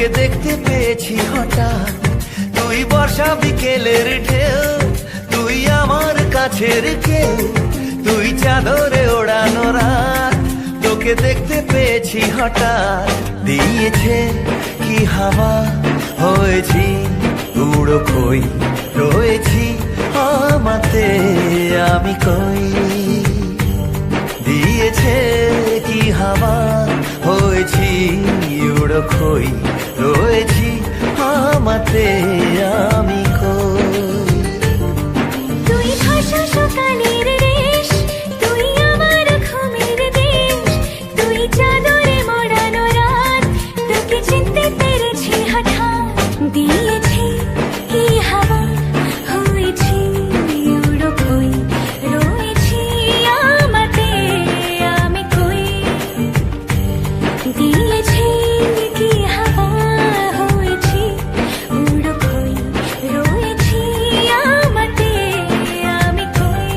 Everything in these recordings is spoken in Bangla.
তোকে দেখতে পেয়েছি হঠাৎ, তুই বর্ষা বিকেলের ঢেউ, তুই আমার কাছের কেউ, তুই চাদরে ওড়ানো রাত, তোকে দেখতে পেয়েছি হঠাৎ। দিয়েছে কি হাওয়া, হয়েছি উড়ো খই, রয়েছি আমাতে আমি কই। দিয়েছে কি হাওয়া, হয়েছি উড়ো খই, রয়েছি আমাতে আমি কই। তুই ভাষা সকালের রেশ, তুই আমার ঘুমের দেশ, তুই চাদরে মোড়ানো রাত, তোকে চিনতে পেরেছি হঠাৎ। দিয়েছি কি হাওয়া, হয়েছি উড়ো খই, রয়েছি আমাতে আমি কই। দিয়েছি কি হাওয়া, হয়েছি উড়ো খই, রয়েছি আমাতে আমি কই।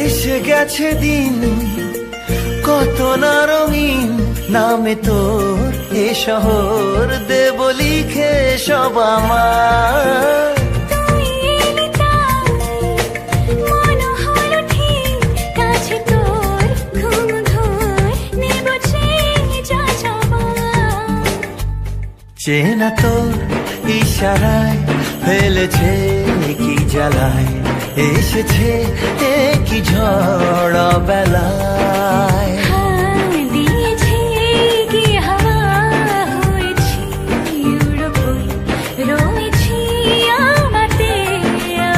এসে গেছে দিন কত না রঙিন, নামে তোর এ শহর দেব লিখে সব আমার। তুই এলি তাই মন হলো ঠিক, কাছে তোর ঘুম ধর নেব যা যাবার। চেনা তোর ইশারায় ফেলেছে কি জ্বালায়, এসেছে কি ঝড় বেলায়। দিয়েছি কি হাওয়া, হয়েছি উড়ো খই, রয়েছি আমাতে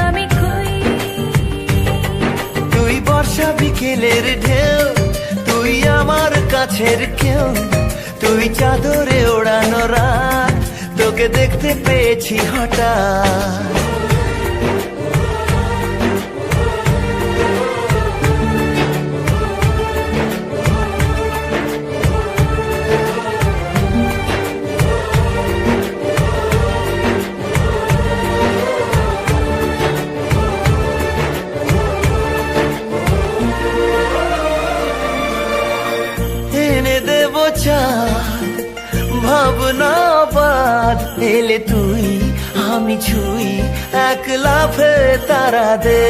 আমি কই। তুই বর্ষা বিকেলের ঢেউ, তুই আমার কাছের কেউ, তুই চাদরে ওড়ানো রাত, তোকে দেখতে পেয়েছি হঠাৎ। এনে দেব চাঁদ ভাবনা বাদ, এলে তুই আমি ছুই এক লাফে তারা দে।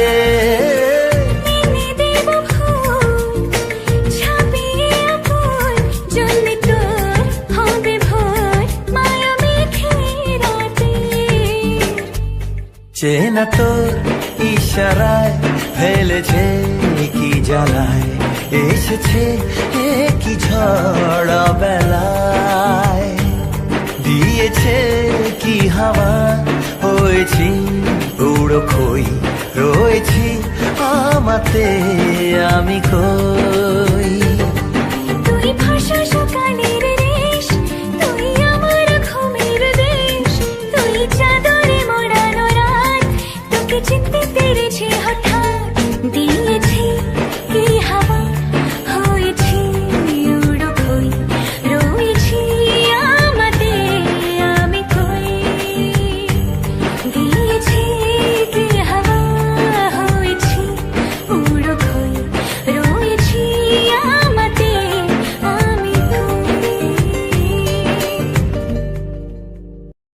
এনে দেব ফুল ছাপিয়ে ফুল, জ্বলবে তোর হবে ভোর মায়া মেঘে রাতে। চেনা তোর ইশারায় ফেলেছে কি জ্বালায়, এসেছে কি ঝড় বেলায়। দিয়েছে কি হাওয়া, হয়েছি উড়ো খই, রয়েছি আমাতে আমি কই। তুই ভাষা সকালের রেশ, তুই আমার ঘুমের দেশ, তুই চাদরে মোড়ানো রাত, তোকে চিনতে পেরেছি হঠাৎ।